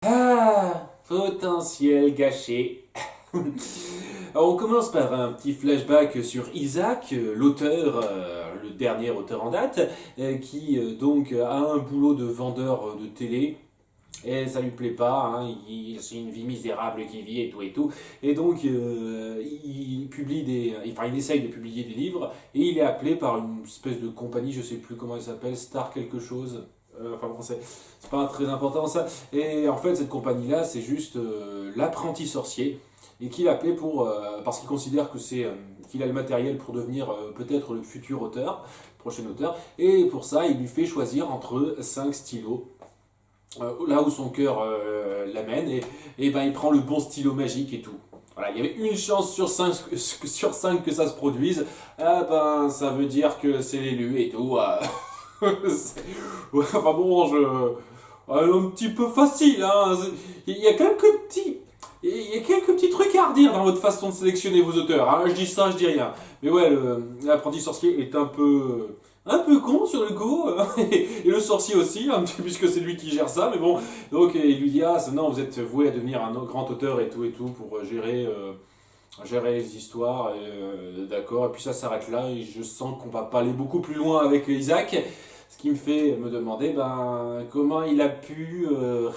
Ah, potentiel gâché. Alors, on commence par un petit flashback sur Isaac, l'auteur, le dernier auteur en date, qui donc a un boulot de vendeur de télé. Et ça lui plaît pas, hein, c'est une vie misérable qu'il vit et tout et tout. Et donc il publie enfin il essaye de publier des livres et il est appelé par une espèce de compagnie, je sais plus comment elle s'appelle, Star quelque chose. Enfin bon, c'est pas très important ça. Et en fait cette compagnie-là, c'est juste l'apprenti sorcier et qu'il a appelé parce qu'il considère que qu'il a le matériel pour devenir peut-être le futur auteur, prochain auteur. Et pour ça, il lui fait choisir entre 5 stylos là où son cœur l'amène, et ben il prend le bon stylo magique et tout. Voilà, il y avait une chance sur 5 que ça se produise, ah ben ça veut dire que c'est l'élu et tout. Ouais, enfin bon, un petit peu facile, hein. Il y a quelques petits. Il y a quelques petits trucs à redire dans votre façon de sélectionner vos auteurs, hein. Je dis ça, je dis rien. Mais ouais, l'apprenti sorcier est un peu con sur le coup, et le sorcier aussi, hein, puisque c'est lui qui gère ça, mais bon, donc il lui dit, ah, non, vous êtes voué à devenir un grand auteur et tout, pour gérer les histoires, d'accord, et puis ça s'arrête là, et je sens qu'on va pas aller beaucoup plus loin avec Isaac, ce qui me fait me demander, ben, comment il a pu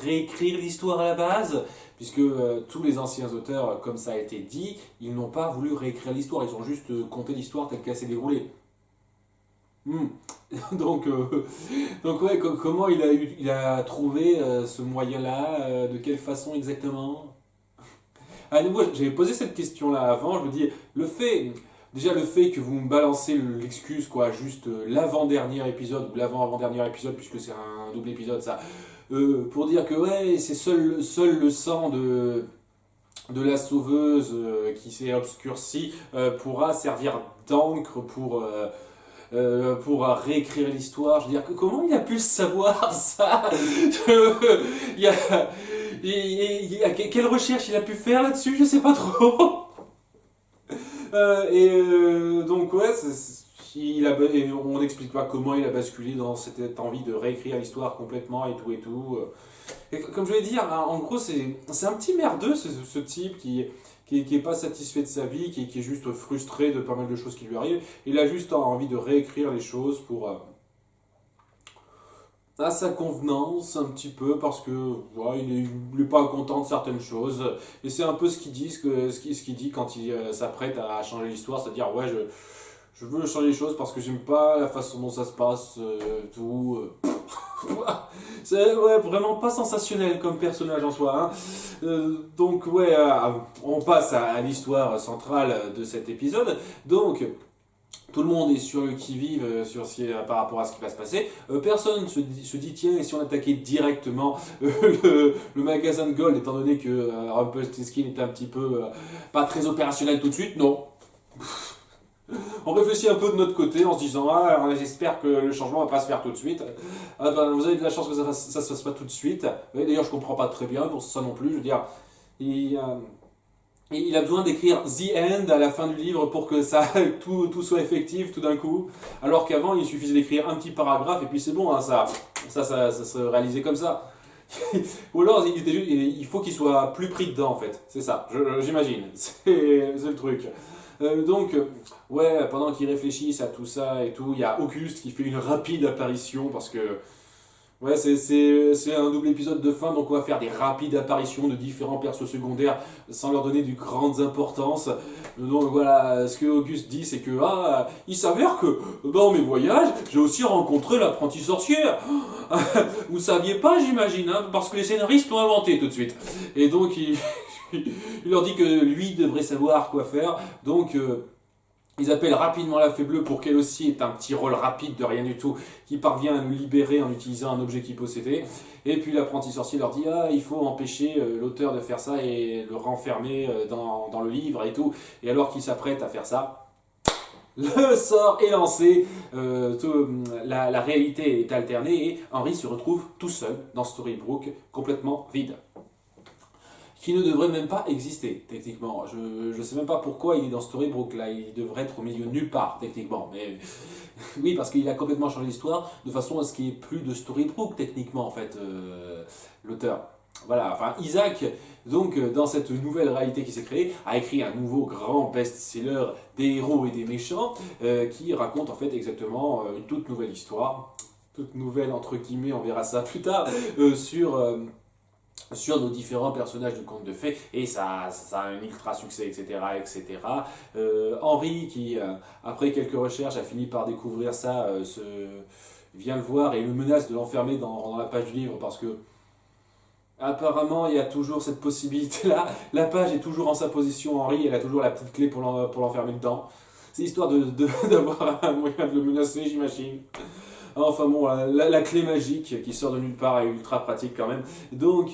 réécrire l'histoire à la base, puisque tous les anciens auteurs, comme ça a été dit, ils n'ont pas voulu réécrire l'histoire, ils ont juste conté l'histoire telle qu'elle s'est déroulée. Hmm. Donc, donc ouais, comment il a trouvé ce moyen-là, de quelle façon exactement? À nouveau, j'avais posé cette question-là avant, je me dis, déjà le fait que vous me balancez l'excuse, quoi, juste l'avant-dernier épisode, ou l'avant-avant-dernier épisode, puisque c'est un double épisode, ça, pour dire que ouais, c'est seul le sang de la sauveuse qui s'est obscurci pourra servir d'encre pour réécrire l'histoire. Je veux dire, comment il a pu le savoir ça? il y a, Quelle recherche il a pu faire là-dessus? Je sais pas trop. Donc ouais, et on n'explique pas comment il a basculé dans cette envie de réécrire l'histoire complètement et tout et tout. Et comme je voulais dire, hein, en gros, c'est un petit merdeux ce type qui est pas satisfait de sa vie, qui est juste frustré de pas mal de choses qui lui arrivent. Il a juste envie de réécrire les choses à sa convenance un petit peu parce que ouais, il est pas content de certaines choses. Et c'est un peu ce qu'il dit, ce qu'il dit quand il s'apprête à changer l'histoire, c'est-à-dire ouais, je veux changer les choses parce que j'aime pas la façon dont ça se passe, tout. C'est ouais, vraiment pas sensationnel comme personnage en soi, hein. Donc ouais, on passe à l'histoire centrale de cet épisode. Donc tout le monde est sur le qui-vive par rapport à ce qui va se passer. Personne se dit tiens, et si on attaquait directement le magasin de Gold, étant donné que Rumpelstiltskin est un petit peu pas très opérationnel tout de suite. Non, on réfléchit un peu de notre côté en se disant ah, alors, j'espère que le changement va pas se faire tout de suite. Ah, ben, vous avez de la chance que ça se fasse pas tout de suite. D'ailleurs, je comprends pas très bien pour ça non plus. Je veux dire, il, euh, il a besoin d'écrire The End à la fin du livre pour que tout soit effectif tout d'un coup. Alors qu'avant, il suffisait d'écrire un petit paragraphe et puis c'est bon, hein, ça se réalisait comme ça. Ou alors, il faut qu'il soit plus pris dedans en fait. C'est ça, j'imagine. C'est le truc. Donc, ouais, pendant qu'ils réfléchissent à tout ça et tout, il y a Auguste qui fait une rapide apparition parce que, ouais, c'est un double épisode de fin, donc on va faire des rapides apparitions de différents persos secondaires sans leur donner de grandes importances. Donc voilà, ce que Auguste dit, c'est que, ah, il s'avère que dans mes voyages, j'ai aussi rencontré l'apprenti sorcière. Vous saviez pas, j'imagine, hein, parce que les scénaristes l'ont inventé tout de suite. Et donc, il leur dit que lui devrait savoir quoi faire. Donc, ils appellent rapidement la Fée Bleue pour qu'elle aussi ait un petit rôle rapide de rien du tout, qui parvient à nous libérer en utilisant un objet qu'il possédait. Et puis l'apprenti sorcier leur dit ah, il faut empêcher l'auteur de faire ça et le renfermer dans le livre et tout. Et alors qu'il s'apprête à faire ça, le sort est lancé, la réalité est alternée et Henry se retrouve tout seul dans Storybrooke, complètement vide qui ne devrait même pas exister, techniquement. Je ne sais même pas pourquoi il est dans Storybrooke, là, il devrait être au milieu de nulle part, techniquement. Mais oui, parce qu'il a complètement changé l'histoire, de façon à ce qu'il n'y ait plus de Storybrooke, techniquement, en fait, l'auteur. Voilà, enfin Isaac, donc dans cette nouvelle réalité qui s'est créée, a écrit un nouveau grand best-seller des héros et des méchants qui raconte en fait exactement une toute nouvelle histoire, toute nouvelle entre guillemets, on verra ça plus tard, sur nos différents personnages du conte de fées, et ça a un ultra succès, etc. etc. Henri, qui après quelques recherches a fini par découvrir ça, vient le voir et le menace de l'enfermer dans la page du livre parce que apparemment, il y a toujours cette possibilité-là. La page est toujours en sa position, Henri, elle a toujours la petite clé pour l'enfermer dedans. C'est histoire d'avoir un moyen de le menacer, j'imagine. Enfin bon, la clé magique qui sort de nulle part est ultra pratique quand même. Donc,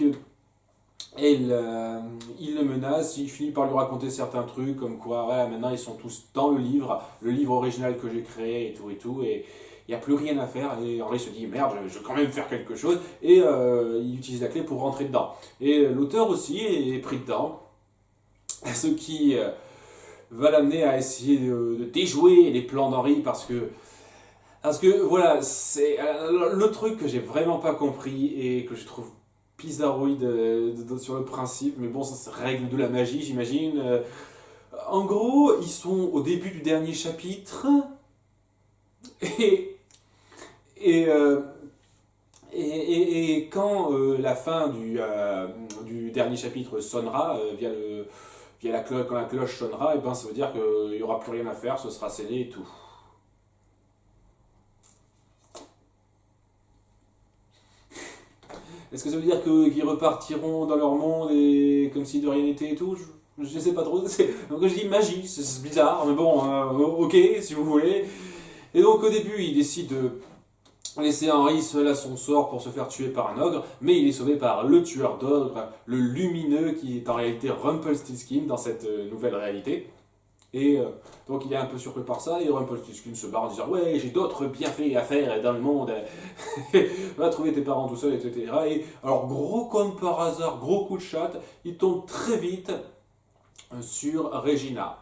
il le menace, il finit par lui raconter certains trucs, comme quoi, ouais, maintenant ils sont tous dans le livre original que j'ai créé et tout, et il n'y a plus rien à faire. Et Henri se dit, merde, je vais quand même faire quelque chose, et il utilise la clé pour rentrer dedans. Et l'auteur aussi est pris dedans, ce qui va l'amener à essayer de déjouer les plans d'Henri, parce que voilà, c'est le truc que j'ai vraiment pas compris et que je trouve bizarroïde sur le principe, mais bon, ça c'est règle de la magie, j'imagine. En gros, ils sont au début du dernier chapitre et, et, euh, et quand la fin du dernier chapitre sonnera, via la cloche, quand la cloche sonnera, et ben, ça veut dire qu'il n'y aura plus rien à faire, ce sera scellé et tout. Est-ce que ça veut dire qu'ils repartiront dans leur monde et comme si de rien n'était et tout? Je sais pas trop. Donc je dis magie, c'est bizarre, mais bon, ok, si vous voulez. Et donc au début, il décide de laisser Henri seul à son sort pour se faire tuer par un ogre, mais il est sauvé par le tueur d'ogres, le lumineux, qui est en réalité Rumpelstiltskin dans cette nouvelle réalité. Et donc il est un peu surpris par ça, et Rumpelstiltskin se barre en disant ouais, j'ai d'autres bienfaits à faire dans le monde, va trouver tes parents tout seul, etc. Et alors gros comme par hasard, gros coup de chatte, il tombe très vite sur Regina.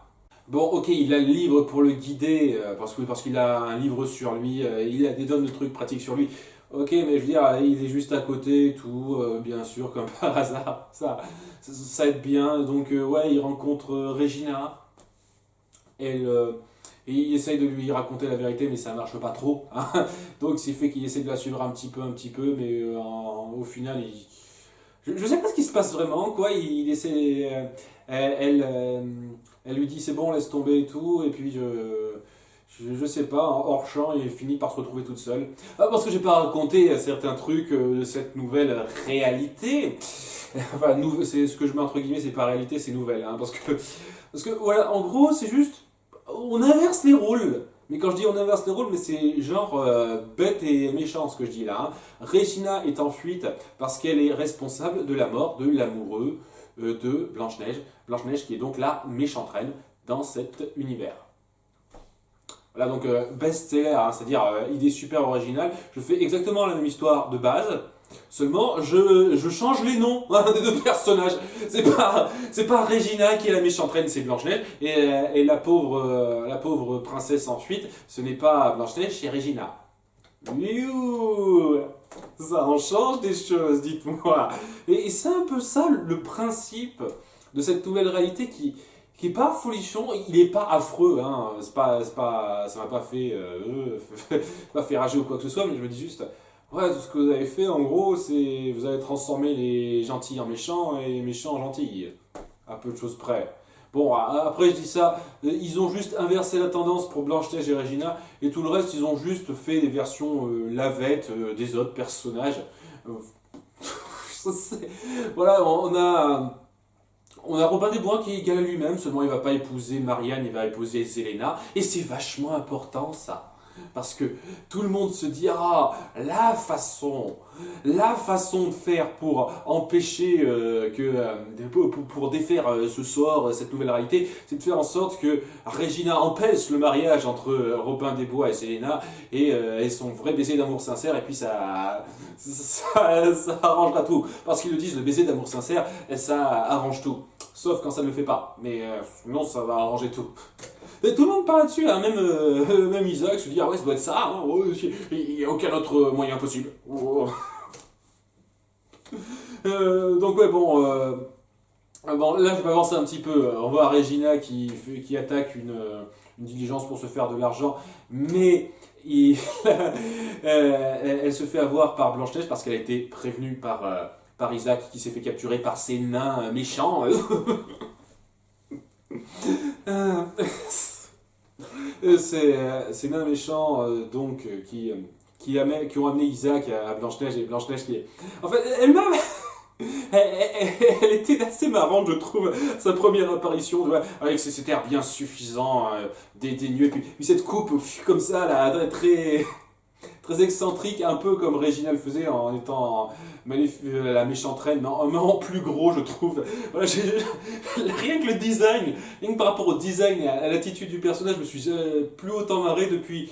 Bon, ok, il a le livre pour le guider, parce qu'il a un livre sur lui, il a des tonnes de trucs pratiques sur lui. Ok, mais je veux dire, il est juste à côté, tout, bien sûr, comme par hasard, ça aide bien. Donc, ouais, il rencontre Regina. Elle, et il essaye de lui raconter la vérité, mais ça marche pas trop, hein. Donc c'est fait qu'il essaie de la suivre un petit peu, mais au final, je sais pas ce qui se passe vraiment, quoi. Il essaie, elle lui dit c'est bon, laisse tomber et tout, et puis je sais pas, hors champ, il finit par se retrouver toute seule. Ah, parce que j'ai pas raconté certains trucs de cette nouvelle réalité. Enfin, c'est ce que je mets entre guillemets, c'est pas réalité, c'est nouvelle, hein, parce que voilà, en gros, c'est juste on inverse les rôles. Mais quand je dis on inverse les rôles, mais c'est genre bête et méchant ce que je dis là, hein. Regina est en fuite parce qu'elle est responsable de la mort de l'amoureux de Blanche-Neige. Blanche-Neige qui est donc la méchante reine dans cet univers. Voilà, donc best-seller, hein, c'est-à-dire idée super originale. Je fais exactement la même histoire de base. Seulement, je change les noms des deux personnages. C'est pas Regina qui est la méchante reine, c'est Blanche-Neige. Et la pauvre princesse en fuite, ce n'est pas Blanche-Neige, c'est Regina. Youhou, ça en change des choses, dites-moi. Et c'est un peu ça le principe de cette nouvelle réalité qui est pas folichon, il est pas affreux, hein. Ça m'a pas pas fait rager ou quoi que ce soit, mais je me dis juste, ouais, tout ce que vous avez fait, en gros, c'est vous avez transformé les gentils en méchants et les méchants en gentils, à peu de choses près. Bon, après je dis ça, ils ont juste inversé la tendance pour Blanche-Neige et Regina, et tout le reste, ils ont juste fait des versions lavettes des autres personnages. Euh, voilà, on a Robin des Bois qui est égal à lui-même, seulement il va pas épouser Marianne, il va épouser Zelena. Et c'est vachement important ça. Parce que tout le monde se dit, ah, la façon de faire pour empêcher pour défaire ce sort, cette nouvelle réalité, c'est de faire en sorte que Regina empêche le mariage entre Robin des Bois et Selena et son vrai baiser d'amour sincère, et puis ça arrangera tout. Parce qu'ils le disent, le baiser d'amour sincère, ça arrange tout. Sauf quand ça ne le fait pas. Mais sinon, ça va arranger tout. Et tout le monde parle là-dessus, hein. Même Isaac se dit ah ouais, ça doit être ça, hein. Ouais, il n'y a aucun autre moyen possible. Oh. Donc ouais, bon, bon, là je vais avancer un petit peu. On voit Regina qui attaque une diligence pour se faire de l'argent, mais elle se fait avoir par Blanche-Neige parce qu'elle a été prévenue par Isaac qui s'est fait capturer par ces nains méchants. Euh, ces nains méchants qui ont amené Isaac à Blanche-Neige et Blanche-Neige qui est... En fait, elle était assez marrante, je trouve, sa première apparition, tu vois, avec cet air bien suffisant, dédaigneux, puis cette coupe comme ça, là, très, très excentrique, un peu comme Regina le faisait en étant la méchante reine, mais en plus gros, je trouve. Voilà, rien que le design, rien que par rapport au design et à l'attitude du personnage, je me suis plus autant marré depuis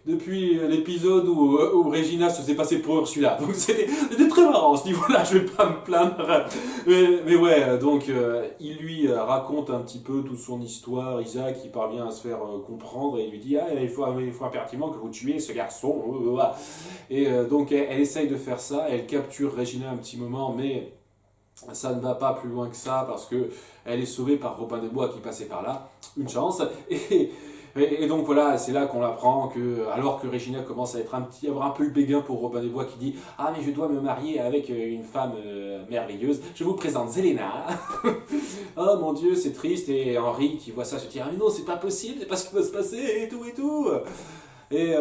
l'épisode où Regina se faisait passer pour Ursula. Donc c'était très marrant à ce niveau-là, je vais pas me plaindre. Mais ouais, donc il lui raconte un petit peu toute son histoire. Isaac, il parvient à se faire comprendre et il lui dit ah, il faut impérativement que vous tuiez ce garçon. Et donc elle essaye de faire ça, elle capture Regina un petit moment, mais ça ne va pas plus loin que ça parce que elle est sauvée par Robin des Bois qui passait par là. Une chance. Et donc voilà, c'est là qu'on apprend que, alors que Regina commence à avoir un peu le béguin pour Robin des Bois qui dit ah mais je dois me marier avec une femme merveilleuse, je vous présente Zelena. Oh mon Dieu, c'est triste. Et Henri qui voit ça se dit ah mais non, c'est pas possible, c'est pas ce qui va se passer et tout et tout. Et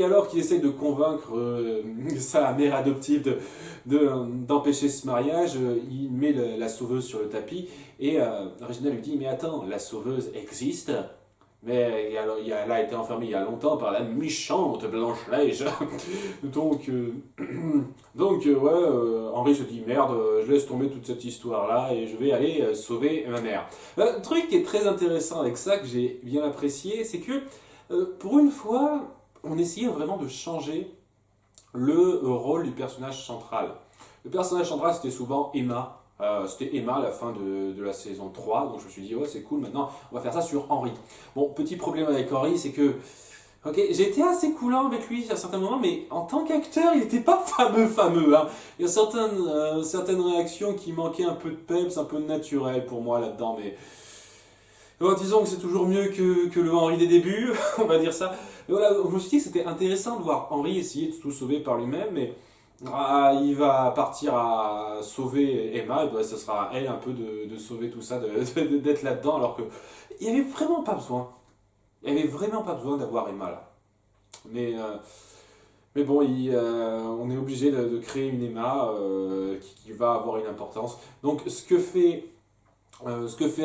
alors qu'il essaye de convaincre sa mère adoptive d'empêcher ce mariage, il met la sauveuse sur le tapis et Regina lui dit mais attends, la sauveuse existe. Mais elle a été enfermée il y a longtemps par la méchante Blanche-Neige. Donc, ouais, Henri se dit merde, je laisse tomber toute cette histoire-là et je vais aller sauver ma mère. Le truc qui est très intéressant avec ça, que j'ai bien apprécié, c'est que pour une fois, on essayait vraiment de changer le rôle du personnage central. Le personnage central, c'était souvent Emma. C'était Emma à la fin de la saison 3, donc je me suis dit, ouais, c'est cool, maintenant on va faire ça sur Henri. Bon, petit problème avec Henri, c'est que ok, j'ai été assez coulant avec lui à certains moments, mais en tant qu'acteur, il n'était pas fameux. Hein. Il y a certaines réactions qui manquaient un peu de peps, un peu de naturel pour moi là-dedans, mais bon, disons que c'est toujours mieux que le Henri des débuts, on va dire ça. Mais voilà, je me suis dit que c'était intéressant de voir Henri essayer de tout sauver par lui-même, mais il va partir à sauver Emma, et bah, ce sera à elle un peu de sauver tout ça, d'être là-dedans, alors que il n'y avait vraiment pas besoin. Il n'y avait vraiment pas besoin d'avoir Emma là. Mais, euh, mais bon, on est obligé de créer une Emma qui va avoir une importance. Donc ce que fait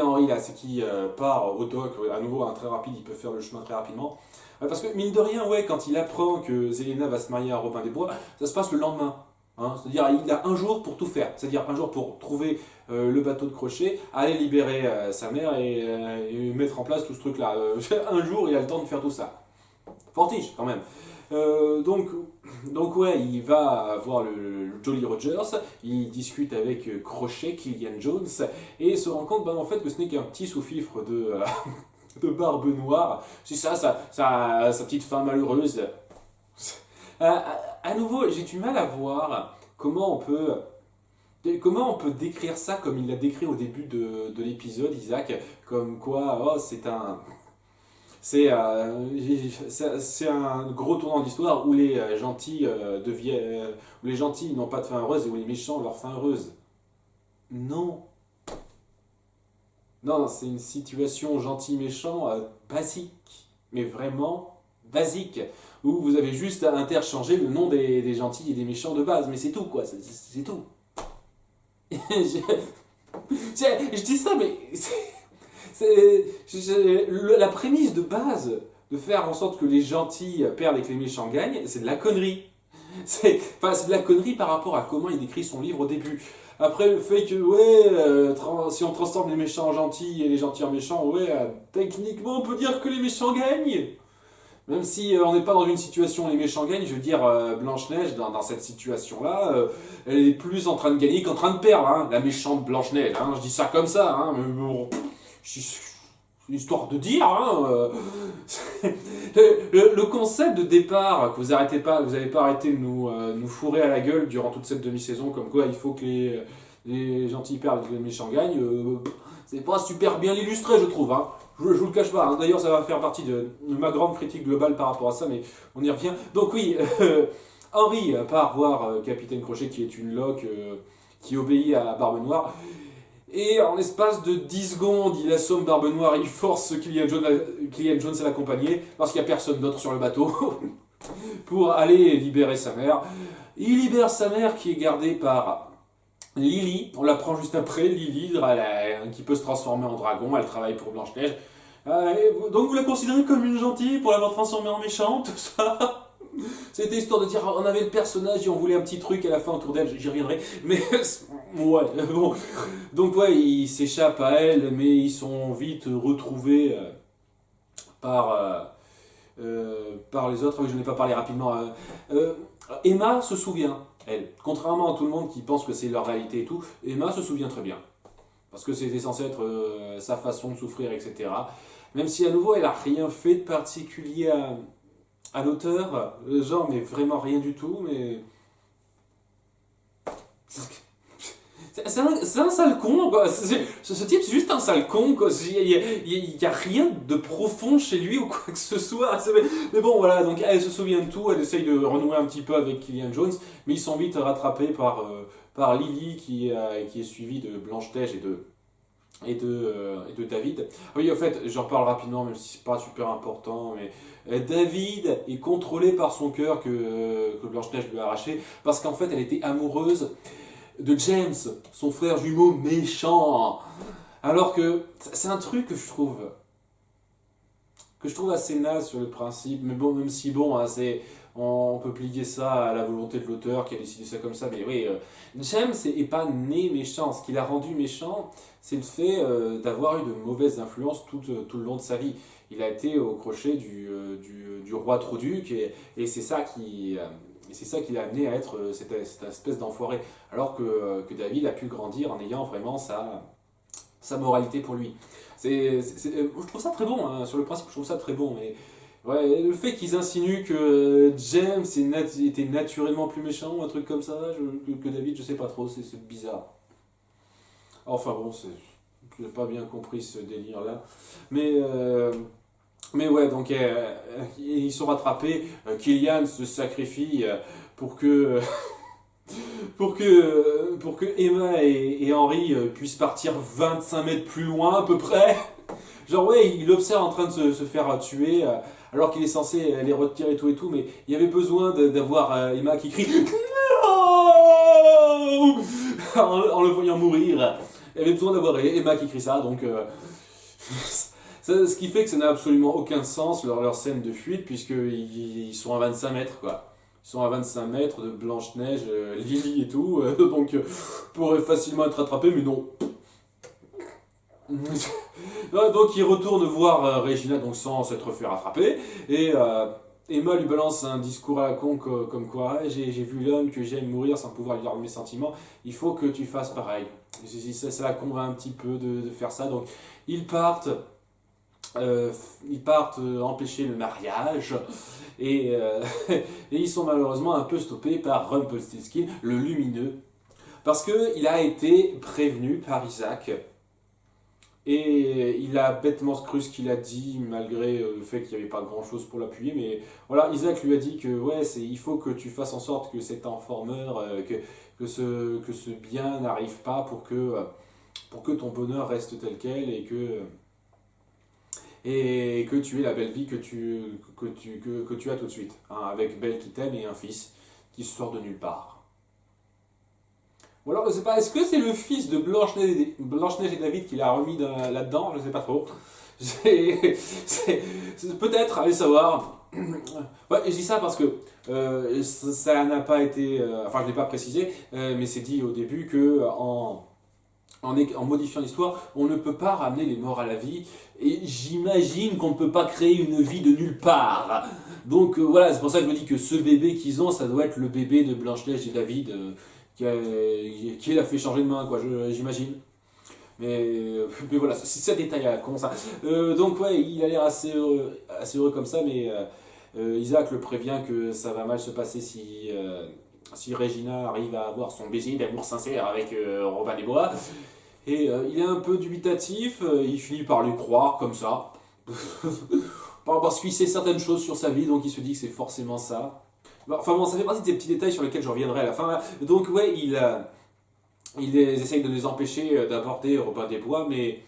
Henri là, c'est qu'il part au dock, à nouveau un très rapide, il peut faire le chemin très rapidement. Parce que mine de rien, ouais, quand il apprend que Zelena va se marier à Robin des Bois, ça se passe le lendemain. Hein. C'est-à-dire il a un jour pour tout faire. C'est-à-dire un jour pour trouver le bateau de crochet, aller libérer sa mère et mettre en place tout ce truc-là. Un jour, il a le temps de faire tout ça. Fortiche quand même. Donc ouais, il va voir le Jolly Rogers, il discute avec Crochet, Killian Jones, et il se rend compte en fait que ce n'est qu'un petit sous-fifre de Barbe Noire. C'est ça, sa petite fin malheureuse. À nouveau, j'ai du mal à voir comment on peut décrire ça comme il l'a décrit au début de l'épisode, Isaac, comme quoi, oh, c'est un gros tournant d'histoire où les gentils où les gentils n'ont pas de fin heureuse et où les méchants ont leur fin heureuse. Non. Non, c'est une situation gentil-méchant basique, mais vraiment basique, où vous avez juste à interchanger le nom des gentils et des méchants de base, mais c'est tout quoi, c'est tout. je, je dis ça, mais la prémisse de base de faire en sorte que les gentils perdent et que les méchants gagnent, c'est de la connerie. C'est de la connerie par rapport à comment il décrit son livre au début. Après, le fait que, ouais, si on transforme les méchants en gentils et les gentils en méchants, ouais, techniquement, on peut dire que les méchants gagnent. Même si on n'est pas dans une situation où les méchants gagnent, je veux dire, Blanche-Neige, dans cette situation-là, elle est plus en train de gagner qu'en train de perdre, hein, la méchante Blanche-Neige. Hein, je dis ça comme ça, hein, mais bon, histoire de dire, hein, le concept de départ que vous n'avez pas arrêté de nous fourrer à la gueule durant toute cette demi-saison, comme quoi il faut que les gentils perdent et que les méchants gagnent, c'est pas super bien illustré, je trouve. Hein. Je vous le cache pas. Hein. D'ailleurs, ça va faire partie de ma grande critique globale par rapport à ça, mais on y revient. Donc oui, Henry part voir Capitaine Crochet, qui est une loque qui obéit à Barbe Noire. Et en l'espace de 10 secondes, il assomme Barbe Noire, il force Killian Jones à l'accompagner, parce qu'il n'y a personne d'autre sur le bateau, pour aller libérer sa mère. Il libère sa mère qui est gardée par Lily, on l'apprend juste après, Lily, qui peut se transformer en dragon, elle travaille pour Blanche-Neige. Donc vous la considérez comme une gentille pour l'avoir transformée en méchante, tout ça. C'était histoire de dire, on avait le personnage et on voulait un petit truc à la fin autour d'elle, j'y reviendrai. Mais ouais, bon. Donc ouais, ils s'échappent à elle, mais ils sont vite retrouvés par, par les autres. Ah oui, je n'ai pas parlé rapidement. Emma se souvient, elle. Contrairement à tout le monde qui pense que c'est leur réalité et tout, Emma se souvient très bien. Parce que c'était censé être sa façon de souffrir, etc. Même si à nouveau, elle a rien fait de particulier à l'auteur, genre, mais vraiment rien du tout, mais... C'est un sale con, quoi. Ce type, c'est juste un sale con, quoi. Il y a rien de profond chez lui ou quoi que ce soit. Mais bon, voilà, donc elle se souvient de tout, elle essaye de renouer un petit peu avec Killian Jones, mais ils sont vite rattrapés par Lily, qui est suivie de Blanche-Neige et de David. Oui, en fait, j'en parle rapidement, même si c'est pas super important, mais David est contrôlé par son cœur que Blanche-Neige lui a arraché, parce qu'en fait, elle était amoureuse de James, son frère jumeau méchant. Alors que c'est un truc que je trouve assez naze sur le principe, mais bon, même si bon, hein, on peut plier ça à la volonté de l'auteur qui a décidé ça comme ça, mais oui, James est pas né méchant. Ce qui l'a rendu méchant, c'est le fait d'avoir eu de mauvaises influences tout le long de sa vie. Il a été au crochet du roi Trouduc, et c'est ça c'est ça qui l'a amené à être cette espèce d'enfoiré. Alors que David a pu grandir en ayant vraiment sa moralité pour lui. Je trouve ça très bon, hein. Sur le principe, je trouve ça très bon, mais ouais, le fait qu'ils insinuent que James était naturellement plus méchant ou un truc comme ça, que David, je sais pas trop, c'est bizarre. Enfin bon, j'ai pas bien compris ce délire-là. Mais, euh, mais ouais, donc ils sont rattrapés. Killian se sacrifie pour que, pour que Emma et Henry puissent partir 25 mètres plus loin à peu près. Genre ouais, il observe en train de se faire tuer alors qu'il est censé les retirer et tout, mais il y avait besoin d'avoir Emma qui crie non en le voyant mourir. Il y avait besoin d'avoir Emma qui crie ça, donc ce qui fait que ça n'a absolument aucun sens leur scène de fuite, puisqu'ils sont à 25 mètres quoi. Ils sont à 25 mètres de Blanche-Neige, Lily et tout, donc pourraient facilement être attrapés, mais non. Donc il retourne voir Regina donc sans s'être fait rattraper, et Emma lui balance un discours à la con comme quoi ah, j'ai vu l'homme que j'aime mourir sans pouvoir lui dire mes sentiments, il faut que tu fasses pareil. Ça la convainc un petit peu de faire ça, donc ils partent empêcher le mariage, et ils sont malheureusement un peu stoppés par Rumpelstiltskin, le lumineux, parce qu'il a été prévenu par Isaac. Et il a bêtement cru ce qu'il a dit, malgré le fait qu'il n'y avait pas grand-chose pour l'appuyer. Mais voilà, Isaac lui a dit que ouais, il faut que tu fasses en sorte que cet enfant meure, que ce bien n'arrive pas pour que ton bonheur reste tel quel et que tu aies la belle vie que tu as tout de suite. Hein, avec Belle qui t'aime et un fils qui sort de nulle part. Ou alors, je sais pas, est-ce que c'est le fils de Blanche-Neige et David qui l'a remis là-dedans? Je sais pas trop. Peut-être, allez savoir. Ouais, je dis ça parce que ça n'a pas été. Enfin, je ne l'ai pas précisé, mais c'est dit au début que en modifiant l'histoire, on ne peut pas ramener les morts à la vie. Et j'imagine qu'on ne peut pas créer une vie de nulle part. Donc voilà, c'est pour ça que je me dis que ce bébé qu'ils ont, ça doit être le bébé de Blanche-Neige et David. Qui l'a fait changer de main, quoi, j'imagine. Mais voilà, c'est un détail à la con ça. Donc ouais, il a l'air assez heureux comme ça, mais Isaac le prévient que ça va mal se passer si Regina arrive à avoir son baiser d'amour sincère avec Robin des Bois. Et il est un peu dubitatif, il finit par lui croire comme ça. Parce qu'il sait certaines choses sur sa vie, donc il se dit que c'est forcément ça. Enfin bon, ça fait partie des petits détails sur lesquels je reviendrai à la fin. Là. Donc ouais, il essaye de les empêcher d'apporter Robin des Bois, mais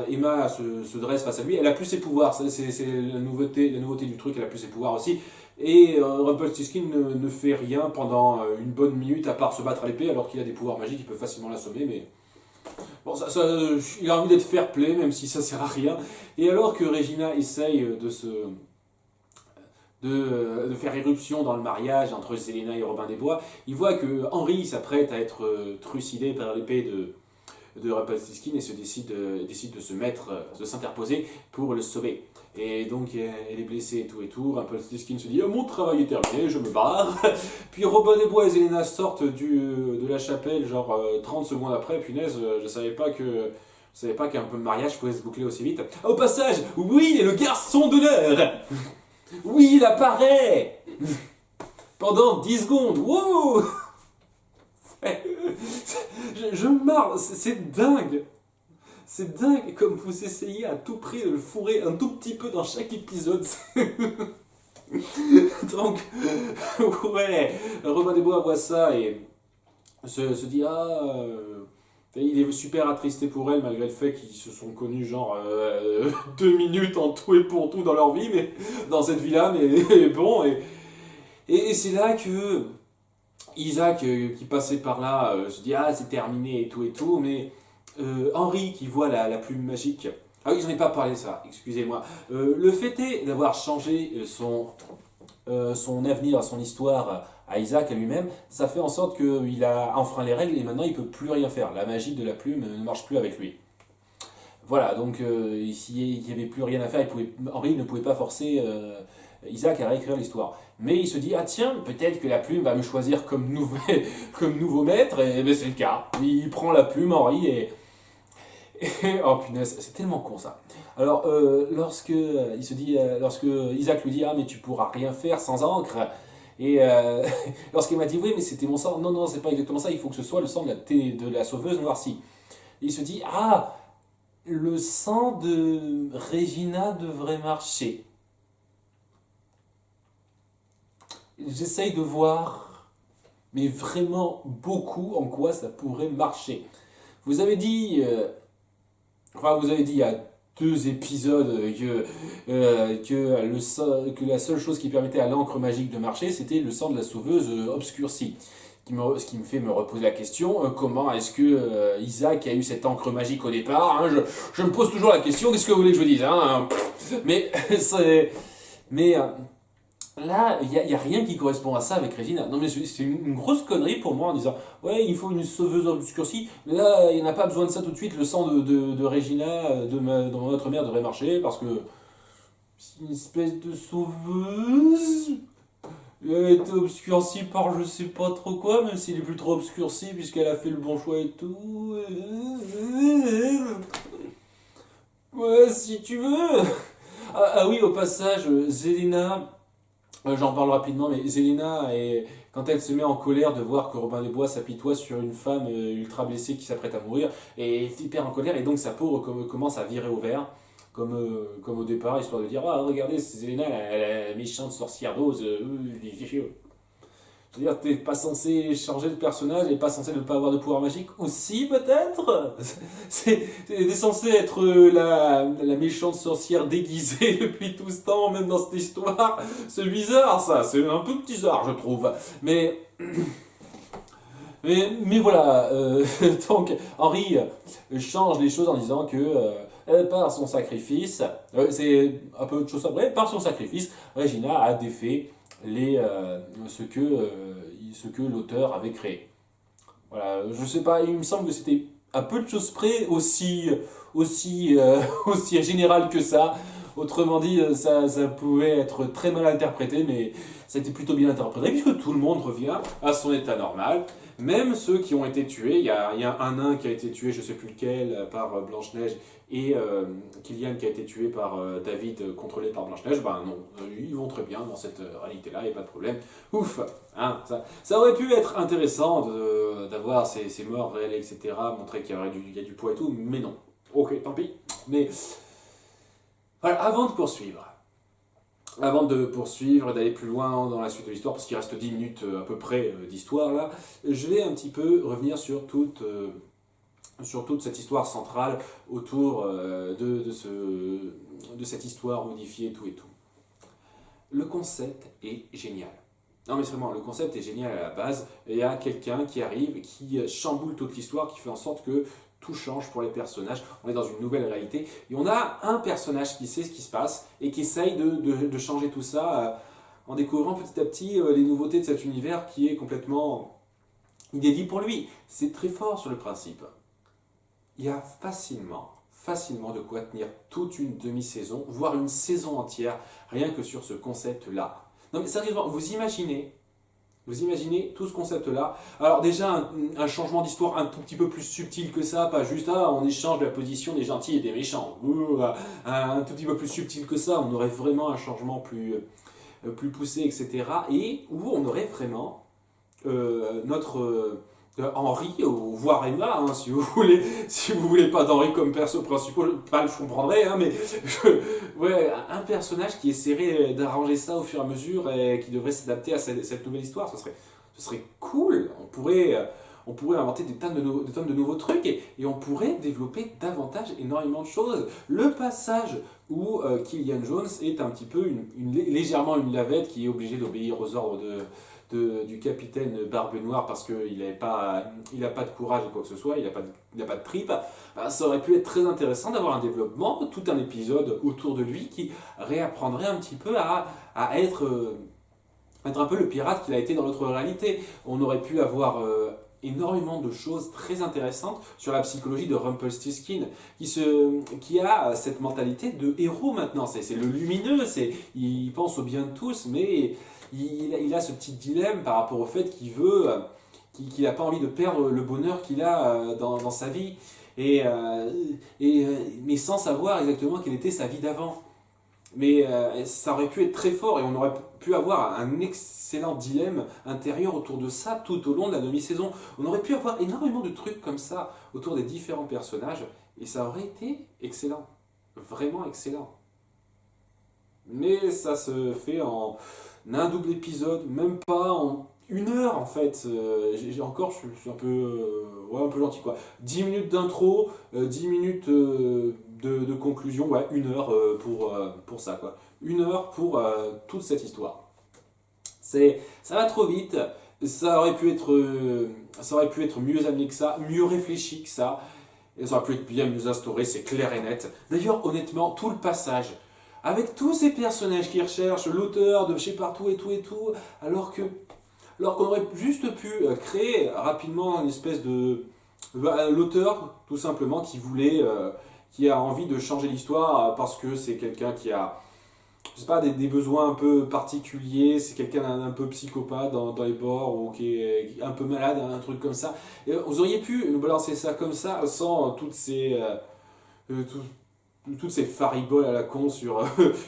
Emma se dresse face à lui. Elle a plus ses pouvoirs, c'est la nouveauté du truc, elle a plus ses pouvoirs aussi. Et Rumpelstiltskin ne fait rien pendant une bonne minute, à part se battre à l'épée, alors qu'il a des pouvoirs magiques, il peut facilement l'assommer, mais... Bon, il a envie d'être fair play, même si ça sert à rien. Et alors que Regina essaye de faire éruption dans le mariage entre Zelena et Robin des Bois, il voit que Henri s'apprête à être trucidé par l'épée de Rumpelstiltskin et décide de se mettre, de s'interposer pour le sauver. Et donc elle est blessée et tout. Rumpelstiltskin se dit mon travail est terminé, je me barre. Puis Robin des Bois et Zelena sortent de la chapelle, genre 30 secondes après. Punaise, je savais pas qu'un peu de mariage pouvait se boucler aussi vite. Au passage, oui, il est le garçon de l'heure. Oui, il apparaît pendant 10 secondes. Wow. Je marre, c'est dingue. C'est dingue comme vous essayez à tout prix de le fourrer un tout petit peu dans chaque épisode. Donc, ouais, Robin des Bois voit ça et se dit il est super attristé pour elle malgré le fait qu'ils se sont connus genre 2 minutes en tout et pour tout dans leur vie, mais dans cette vie-là, mais bon, et c'est là que Isaac qui passait par là se dit c'est terminé et tout, mais Henri qui voit la plume magique. Ah oui, j'en ai pas parlé ça, excusez-moi. Le fait est d'avoir changé son avenir, son histoire à Isaac à lui-même, ça fait en sorte qu'il a enfreint les règles et maintenant il peut plus rien faire. La magie de la plume ne marche plus avec lui. Voilà, donc s'il n'y avait plus rien à faire, Henri ne pouvait pas forcer Isaac à réécrire l'histoire. Mais il se dit, tiens, peut-être que la plume va me choisir comme nouveau maître, et ben, c'est le cas. Il prend la plume, Henri, oh punaise, c'est tellement con ça. Alors, lorsque Isaac lui dit, mais tu pourras rien faire sans encre, et lorsqu'il m'a dit, oui, mais c'était mon sang, non, c'est pas exactement ça, il faut que ce soit le sang de la sauveuse noircie. Et il se dit, le sang de Regina devrait marcher. J'essaye de voir, mais vraiment beaucoup, en quoi ça pourrait marcher. Vous avez dit il y a 2 épisodes que la seule chose qui permettait à l'encre magique de marcher, c'était le sang de la sauveuse obscurcie. Ce qui me fait me reposer la question, comment est-ce que Isaac a eu cette encre magique au départ, hein, je me pose toujours la question, qu'est-ce que vous voulez que je vous dise, hein, mais là, il n'y a rien qui correspond à ça avec Regina. Non mais c'est une grosse connerie pour moi en disant ouais, il faut une sauveuse obscurcie, mais là, il n'y en a pas besoin de ça tout de suite, le sang de Regina, de notre mère devrait marcher, parce que c'est une espèce de sauveuse. Elle a été obscurcie par je sais pas trop quoi, même s'il est plus trop obscurci puisqu'elle a fait le bon choix et tout. Ouais, si tu veux. Ah oui, au passage, Zelena, j'en parle rapidement, mais Zelena, quand elle se met en colère de voir que Robin des Bois s'apitoie sur une femme ultra blessée qui s'apprête à mourir, et est hyper en colère, et donc sa peau commence à virer au vert, comme au départ, histoire de dire regardez, c'est Zelena, la méchante sorcière d'Oz. Je veux dire, t'es pas censé changer de personnage et pas censé ne pas avoir de pouvoir magique aussi, peut-être. T'es censé être la méchante sorcière déguisée depuis tout ce temps, même dans cette histoire. C'est bizarre, ça. C'est un peu bizarre, je trouve. Mais voilà. Donc, Henri change les choses en disant que par son sacrifice, c'est un peu de choses après, par son sacrifice, Regina a défait ce que l'auteur avait créé. Voilà, je sais pas, il me semble que c'était un peu de choses près aussi général que ça. Autrement dit, ça pouvait être très mal interprété, mais ça a été plutôt bien interprété, puisque tout le monde revient à son état normal. Même ceux qui ont été tués, il y a un nain qui a été tué, je ne sais plus lequel, par Blanche-Neige, et Killian qui a été tué par David, contrôlé par Blanche-Neige. Ben non, ils vont très bien dans cette réalité-là, il n'y a pas de problème. Ouf, hein, ça aurait pu être intéressant d'avoir ces morts réelles, etc., montrer qu'il y a du poids et tout, mais non. Ok, tant pis. Mais voilà, avant de poursuivre et d'aller plus loin dans la suite de l'histoire, parce qu'il reste 10 minutes à peu près d'histoire là, je vais un petit peu revenir sur toute cette histoire centrale autour de cette histoire modifiée, tout et tout. Le concept est génial. Non mais vraiment, le concept est génial à la base. Il y a quelqu'un qui arrive, qui chamboule toute l'histoire, qui fait en sorte que tout change pour les personnages. On est dans une nouvelle réalité. Et on a un personnage qui sait ce qui se passe et qui essaye de changer tout ça en découvrant petit à petit les nouveautés de cet univers qui est complètement inédit pour lui. C'est très fort sur le principe. Il y a facilement de quoi tenir toute une demi-saison, voire une saison entière, rien que sur ce concept-là. Non mais sérieusement, vous imaginez tout ce concept-là. Alors déjà, un changement d'histoire un tout petit peu plus subtil que ça, pas juste on échange la position des gentils et des méchants. Un tout petit peu plus subtil que ça, on aurait vraiment un changement plus poussé, etc. Et où on aurait vraiment notre Henry, voire Emma, hein, si vous voulez pas d'Henry comme perso principal, je comprendrais, hein, mais ouais, un personnage qui essaierait d'arranger ça au fur et à mesure et qui devrait s'adapter à cette nouvelle histoire, ce serait cool. On pourrait inventer des tonnes de nouveaux trucs et on pourrait développer davantage énormément de choses. Le passage où Killian Jones est un petit peu légèrement une lavette qui est obligée d'obéir aux ordres du capitaine Barbe Noire parce qu'il n'a pas de courage ou quoi que ce soit, il n'a pas de trip, ben, ça aurait pu être très intéressant d'avoir un développement, tout un épisode autour de lui qui réapprendrait un petit peu à être un peu le pirate qu'il a été dans notre réalité. On aurait pu avoir énormément de choses très intéressantes sur la psychologie de Rumpelstiltskin, qui a cette mentalité de héros maintenant. C'est le lumineux, il pense au bien de tous, mais il a ce petit dilemme par rapport au fait qu'il n'a pas envie de perdre le bonheur qu'il a dans sa vie, mais sans savoir exactement quelle était sa vie d'avant. Mais ça aurait pu être très fort et on aurait pu avoir un excellent dilemme intérieur autour de ça tout au long de la demi-saison. On aurait pu avoir énormément de trucs comme ça autour des différents personnages et ça aurait été excellent. Vraiment excellent. Mais ça se fait en un double épisode, même pas en 1 heure en fait. Je suis un peu, un peu gentil quoi. 10 minutes d'intro, 10 minutes de conclusion, ouais, 1 heure pour ça quoi. 1 heure pour toute cette histoire. Ça va trop vite, ça aurait pu être mieux amené que ça, mieux réfléchi que ça, et ça aurait pu être bien mieux instauré, c'est clair et net. D'ailleurs, honnêtement, tout le passage, avec tous ces personnages qui recherchent l'auteur de chez partout et tout, alors qu'on aurait juste pu créer rapidement une espèce de... l'auteur, tout simplement, qui a envie de changer l'histoire parce que c'est quelqu'un qui a, je sais pas, des besoins un peu particuliers, c'est quelqu'un un peu psychopathe dans les bords ou qui est un peu malade, un truc comme ça. Et vous auriez pu nous balancer ça comme ça sans toutes ces fariboles à la con sur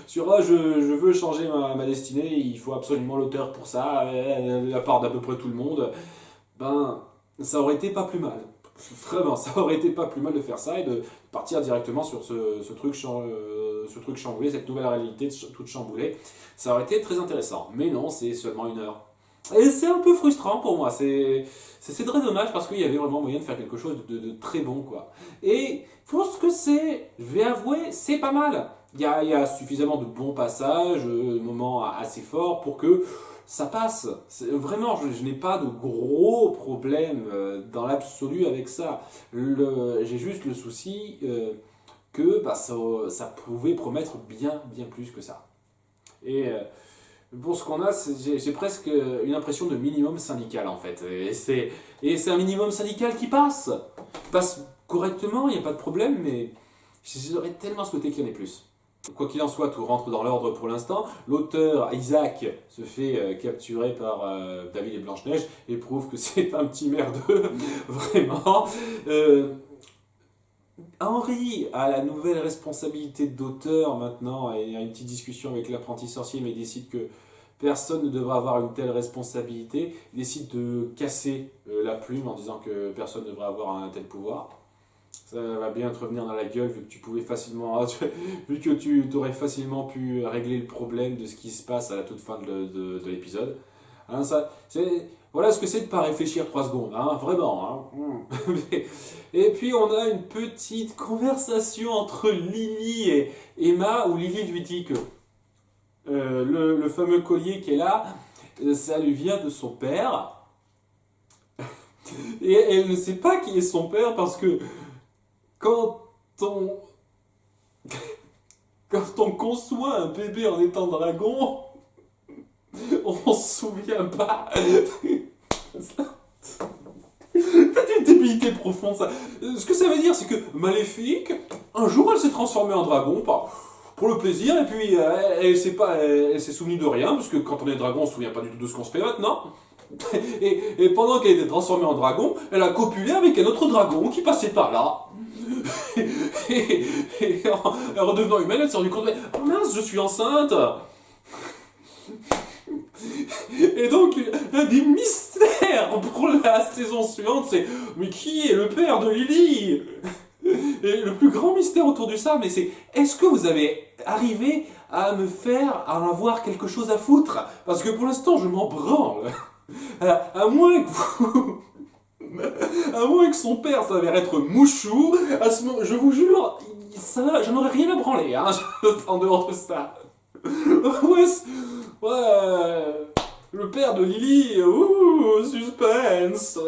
je veux changer ma destinée, il faut absolument l'auteur pour ça, de la part d'à peu près tout le monde. Ben, ça aurait été pas plus mal. Vraiment, ça aurait été pas plus mal de faire ça et de partir directement sur ce truc chamboulé, cette nouvelle réalité toute chamboulée. Ça aurait été très intéressant. Mais non, c'est seulement 1 heure. Et c'est un peu frustrant pour moi. C'est très dommage parce qu'il y avait vraiment moyen de faire quelque chose de très bon, quoi. Et pour ce que c'est, je vais avouer, c'est pas mal. Il y a suffisamment de bons passages, de moments assez forts pour que ça passe. Vraiment, je n'ai pas de gros problèmes dans l'absolu avec ça. J'ai juste le souci que ça pouvait promettre bien, bien plus que ça. Et pour ce qu'on a, j'ai presque une impression de minimum syndical en fait. Et c'est un minimum syndical qui passe correctement, il n'y a pas de problème, mais j'aurais tellement souhaité qu'il y en ait plus. Quoi qu'il en soit, tout rentre dans l'ordre pour l'instant. L'auteur, Isaac, se fait capturer par David et Blanche-Neige et prouve que c'est un petit merdeux, vraiment. Euh, Henri a la nouvelle responsabilité d'auteur maintenant et a une petite discussion avec l'apprenti sorcier, mais il décide que personne ne devrait avoir une telle responsabilité. Il décide de casser la plume en disant que personne ne devrait avoir un tel pouvoir. Ça va bien te revenir dans la gueule vu que tu pouvais facilement, vu que tu aurais facilement pu régler le problème de ce qui se passe à la toute fin de l'épisode. Hein, voilà ce que c'est de ne pas réfléchir 3 secondes, hein, vraiment. Hein. Et puis on a une petite conversation entre Lily et Emma où Lily lui dit que le fameux collier qui est là, ça lui vient de son père. Et elle ne sait pas qui est son père parce que quand on, quand on conçoit un bébé en étant dragon, on se souvient pas. C'est une débilité profonde ça. Ce que ça veut dire, c'est que Maléfique, un jour elle s'est transformée en dragon, pour le plaisir, et puis elle s'est souvenue de rien, parce que quand on est dragon, on se souvient pas du tout de ce qu'on se fait maintenant. Et pendant qu'elle était transformée en dragon, elle a copulé avec un autre dragon qui passait par là. Et en redevenant humaine, elle s'est rendue compte, mais oh mince, je suis enceinte. Et donc, un des mystères pour la saison suivante, c'est mais qui est le père de Lily? Et le plus grand mystère autour de ça, mais c'est est-ce que vous avez arrivé à me faire en avoir quelque chose à foutre? Parce que pour l'instant, je m'en branle. À moins que vous. À moins que son père s'avère être Mouchou, à ce moment, je vous jure, ça, j'en aurais rien à branler, hein, en dehors de ça. Ouais, le père de Lily, ouh, suspense.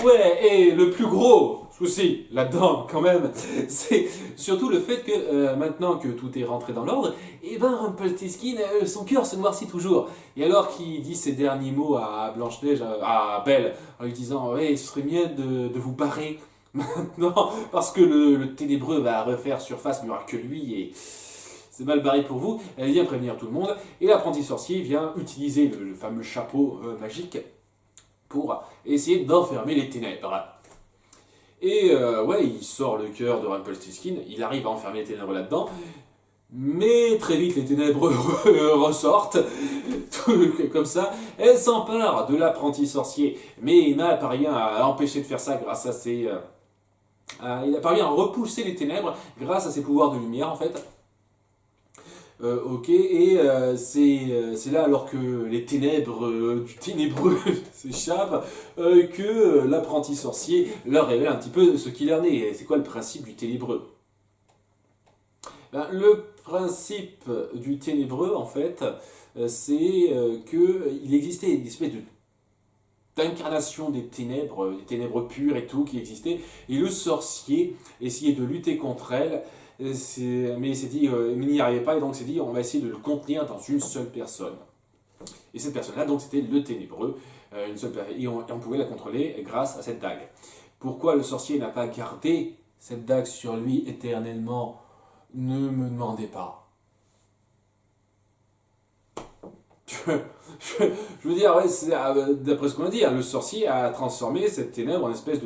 Ouais, et le plus gros souci là-dedans, quand même, c'est surtout le fait que maintenant que tout est rentré dans l'ordre, et ben Rumpelstiltskin, son cœur se noircit toujours. Et alors qu'il dit ces derniers mots à Blanche-Neige, à Belle, en lui disant ouais, ce serait mieux de vous barrer maintenant, parce que le ténébreux va refaire surface, il n'y aura que lui, et c'est mal barré pour vous. Elle vient prévenir tout le monde, et l'apprenti sorcier vient utiliser le fameux chapeau magique pour essayer d'enfermer les ténèbres. Et ouais, il sort le cœur de Rumpelstiltskin, il arrive à enfermer les ténèbres là-dedans, mais très vite les ténèbres ressortent, comme ça. Elle s'empare de l'apprenti sorcier, mais Emma parvient à l'empêcher de faire ça grâce à ses... il parvient à repousser les ténèbres grâce à ses pouvoirs de lumière en fait. Ok, et c'est là, alors que les ténèbres du ténébreux s'échappent, que l'apprenti sorcier leur révèle un petit peu ce qu'il en est. Et c'est quoi le principe du ténébreux? Ben, le principe du ténébreux, en fait, c'est qu'il existait une espèce d'incarnation des ténèbres pures et tout qui existait, et le sorcier essayait de lutter contre elles. Mais il s'est dit, il n'y arrivait pas, et donc il s'est dit, on va essayer de le contenir dans une seule personne. Et cette personne-là, donc, c'était le ténébreux, et on pouvait la contrôler grâce à cette dague. Pourquoi le sorcier n'a pas gardé cette dague sur lui éternellement? Ne me demandez pas. Je veux dire, ouais, d'après ce qu'on a dit, hein, le sorcier a transformé cette ténèbre en espèce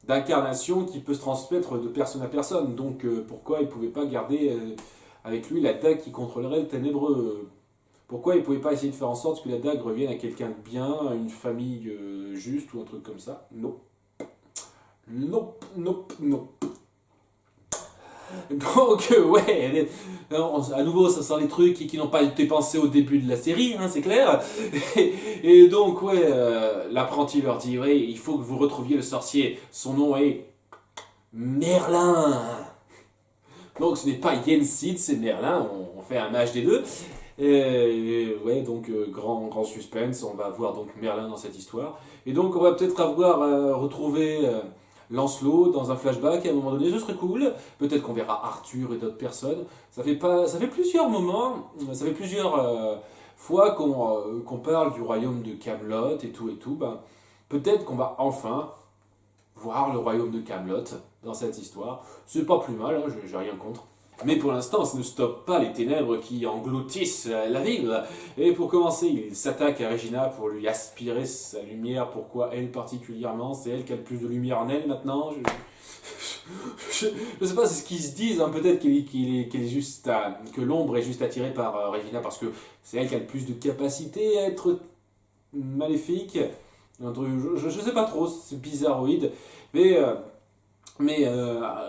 d'incarnation qui peut se transmettre de personne à personne. Donc pourquoi il ne pouvait pas garder avec lui la dague qui contrôlerait le ténébreux? Pourquoi il ne pouvait pas essayer de faire en sorte que la dague revienne à quelqu'un de bien, à une famille juste ou un truc comme ça? Non. Nope, nope, nope. Donc ouais, à nouveau ça sent les trucs qui n'ont pas été pensés au début de la série, hein, c'est clair. Et donc ouais, l'apprenti leur dit ouais, il faut que vous retrouviez le sorcier. Son nom est Merlin. Donc ce n'est pas Yensid, c'est Merlin. On fait un match des deux. Et ouais, donc grand suspense. On va voir donc Merlin dans cette histoire. Et donc on va peut-être avoir retrouvé Lancelot dans un flashback à un moment donné, ce serait cool. Peut-être qu'on verra Arthur et d'autres personnes. Ça fait plusieurs moments, ça fait plusieurs fois qu'on parle du royaume de Camelot et tout. Ben, peut-être qu'on va enfin voir le royaume de Camelot. dans cette histoire. C'est pas plus mal, hein, j'ai rien contre. Mais pour l'instant, ça ne stoppe pas les ténèbres qui engloutissent la ville. Et pour commencer, il s'attaque à Regina pour lui aspirer sa lumière. Pourquoi elle particulièrement? C'est elle qui a le plus de lumière en elle maintenant. Je sais pas, c'est ce qu'ils se disent, hein. Peut-être qu'elle est juste que l'ombre est juste attirée par Regina parce que c'est elle qui a le plus de capacité à être maléfique. Je sais pas trop, c'est bizarroïde. Mais, euh, mais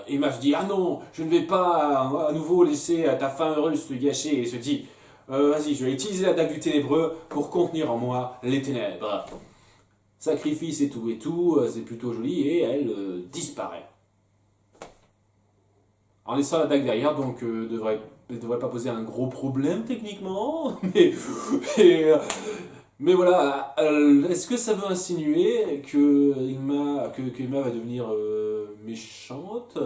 Emma se dit, ah non, je ne vais pas à nouveau laisser ta fin heureuse se gâcher, et se dit, vas-y, je vais utiliser la dague du ténébreux pour contenir en moi les ténèbres. Sacrifice et tout, c'est plutôt joli, et elle disparaît. En laissant la dague derrière, donc ne devrait pas poser un gros problème techniquement, mais voilà, est-ce que ça veut insinuer que Emma va devenir méchante?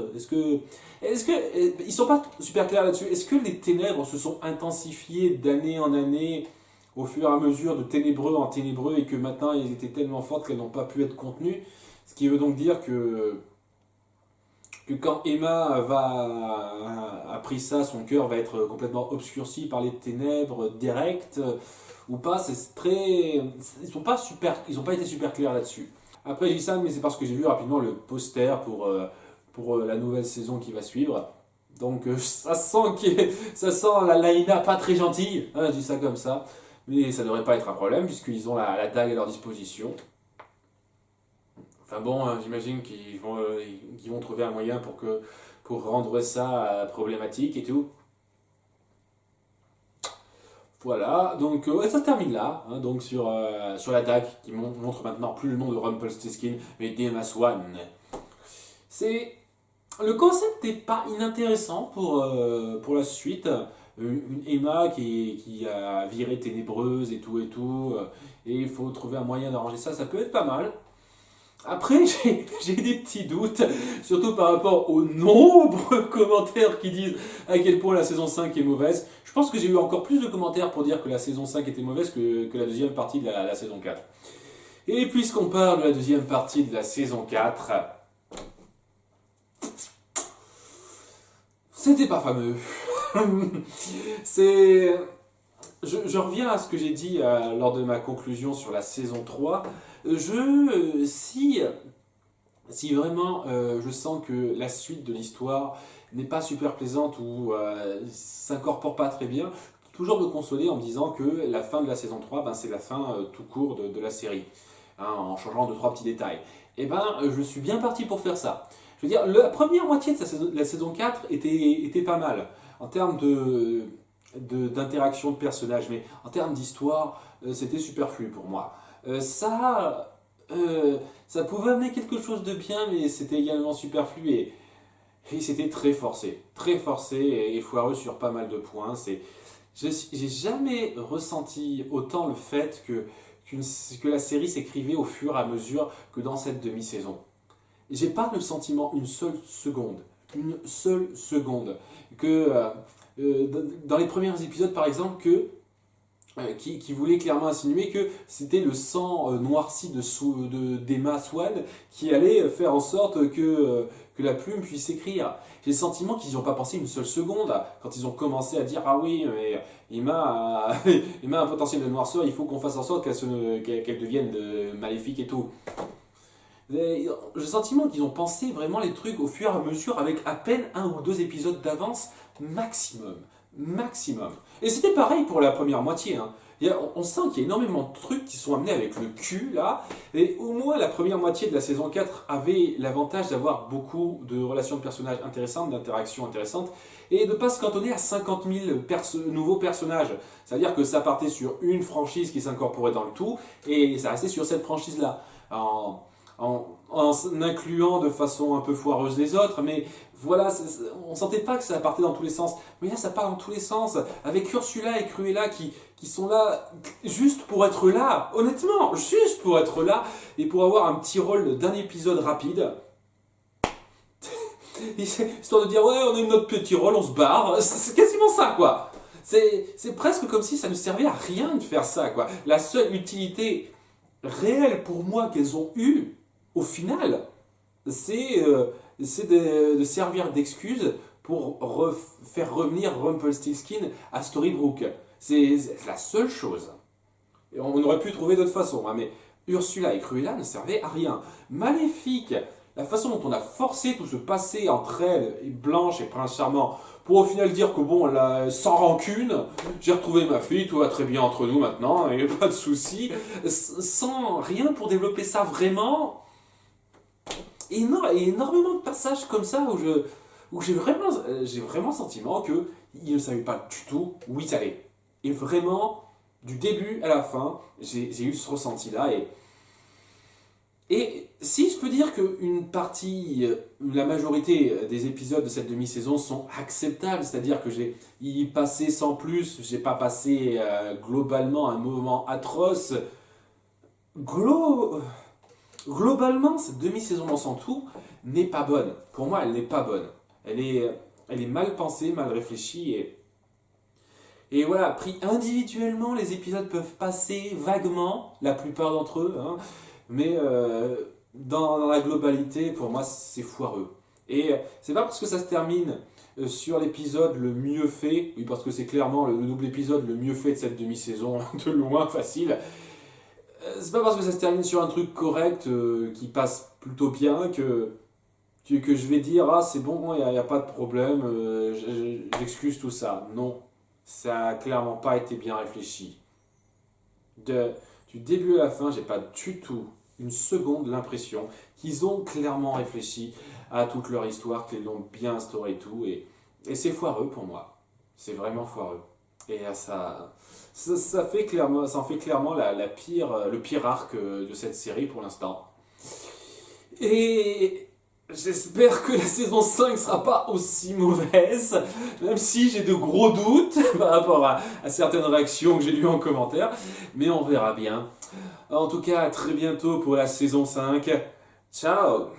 Ils sont pas super clairs là-dessus. Est-ce que les ténèbres se sont intensifiées d'année en année au fur et à mesure de ténébreux en ténébreux et que maintenant elles étaient tellement fortes qu'elles n'ont pas pu être contenues? Ce qui veut donc dire que quand Emma va a pris ça, son cœur va être complètement obscurci par les ténèbres directes ou pas. C'est très, ils ont pas été super clairs là-dessus. Après, je dis ça, mais c'est parce que j'ai vu rapidement le poster pour la nouvelle saison qui va suivre. Donc ça sent la Laïna pas très gentille, hein, je dis ça comme ça. Mais ça devrait pas être un problème puisqu'ils ont la dague à leur disposition. Enfin bon, hein, j'imagine qu'ils vont trouver un moyen pour rendre ça problématique et tout. Voilà, donc ça se termine là, hein, donc sur la dague qui montre maintenant plus le nom de Rumpelstiltskin, mais d'Emma Swan. C'est, le concept n'est pas inintéressant pour la suite. Une Emma qui a viré ténébreuse et tout, et il faut trouver un moyen d'arranger ça, ça peut être pas mal. Après, j'ai des petits doutes, surtout par rapport aux nombreux commentaires qui disent à quel point la saison 5 est mauvaise. Je pense que j'ai eu encore plus de commentaires pour dire que la saison 5 était mauvaise que la deuxième partie de la saison 4. Et puisqu'on parle de la deuxième partie de la saison 4, c'était pas fameux. C'est... Je reviens à ce que j'ai dit lors de ma conclusion sur la saison 3. Si vraiment je sens que la suite de l'histoire n'est pas super plaisante ou s'incorpore pas très bien, je peux toujours me consoler en me disant que la fin de la saison 3, ben, c'est la fin tout court de la série, hein, en changeant 2-3 petits détails. Et ben, je suis bien parti pour faire ça. Je veux dire, la première moitié de la saison 4 était pas mal en termes d'interaction de personnages, mais en termes d'histoire, c'était superflu pour moi. Ça pouvait amener quelque chose de bien, mais c'était également superflu et c'était très forcé et foireux sur pas mal de points. J'ai jamais ressenti autant le fait que la série s'écrivait au fur et à mesure que dans cette demi-saison. J'ai pas le sentiment une seule seconde, que dans les premiers épisodes par exemple, qui voulait clairement insinuer que c'était le sang noirci d'Emma Swan qui allait faire en sorte que la plume puisse écrire. J'ai le sentiment qu'ils n'y ont pas pensé une seule seconde quand ils ont commencé à dire ah oui, mais Emma a un potentiel de noirceur, il faut qu'on fasse en sorte qu'elle devienne maléfique et tout. J'ai le sentiment qu'ils ont pensé vraiment les trucs au fur et à mesure avec à peine 1 ou 2 épisodes d'avance maximum. Maximum. Et c'était pareil pour la première moitié. Hein. On sent qu'il y a énormément de trucs qui sont amenés avec le cul là. Et au moins la première moitié de la saison 4 avait l'avantage d'avoir beaucoup de relations de personnages intéressantes, d'interactions intéressantes, et de ne pas se cantonner à 50 000 nouveaux personnages. C'est-à-dire que ça partait sur une franchise qui s'incorporait dans le tout, et ça restait sur cette franchise-là. En incluant de façon un peu foireuse les autres, mais voilà, on sentait pas que ça partait dans tous les sens. Mais là, ça part dans tous les sens, avec Ursula et Cruella qui sont là juste pour être là, honnêtement, juste pour être là, et pour avoir un petit rôle d'un épisode rapide. Histoire de dire, ouais, on a eu notre petit rôle, on se barre, c'est quasiment ça, quoi. C'est presque comme si ça ne servait à rien de faire ça, quoi. La seule utilité réelle pour moi qu'elles ont eue, au final, c'est c'est de servir d'excuse pour faire revenir Rumpelstiltskin à Storybrooke. C'est la seule chose. Et on aurait pu trouver d'autres façons, hein, mais Ursula et Cruella ne servaient à rien. Maléfique, la façon dont on a forcé tout ce passé entre elle et Blanche et Prince Charmant, pour au final dire que bon, sans rancune, j'ai retrouvé ma fille, tout va très bien entre nous maintenant, il n'y a pas de souci, sans rien pour développer ça vraiment. Et énormément de passages comme ça où j'ai vraiment le sentiment que il ne savait pas du tout où ils allaient. Et vraiment, du début à la fin, j'ai eu ce ressenti-là. Et si je peux dire qu'une partie, la majorité des épisodes de cette demi-saison sont acceptables, c'est-à-dire que j'ai y passé sans plus, j'ai pas passé globalement un moment atroce. Glo- Globalement, cette demi-saison dans son tout n'est pas bonne. Pour moi, elle n'est pas bonne. Elle est mal pensée, mal réfléchie et voilà, pris individuellement, les épisodes peuvent passer vaguement, la plupart d'entre eux, hein, mais dans la globalité, pour moi, c'est foireux. Et c'est pas parce que ça se termine sur l'épisode le mieux fait, oui, parce que c'est clairement le double épisode le mieux fait de cette demi-saison, de loin, facile. C'est pas parce que ça se termine sur un truc correct qui passe plutôt bien que je vais dire ah c'est bon, il n'y a pas de problème, j'excuse tout ça. Non, ça a clairement pas été bien réfléchi. Du début à la fin, j'ai pas du tout une seconde l'impression qu'ils ont clairement réfléchi à toute leur histoire, qu'ils l'ont bien instauré et tout, et c'est foireux pour moi. C'est vraiment foireux. Et ça en fait clairement le pire arc de cette série pour l'instant. Et j'espère que la saison 5 sera pas aussi mauvaise, même si j'ai de gros doutes par rapport à certaines réactions que j'ai lues en commentaire, mais on verra bien. En tout cas, à très bientôt pour la saison 5. Ciao!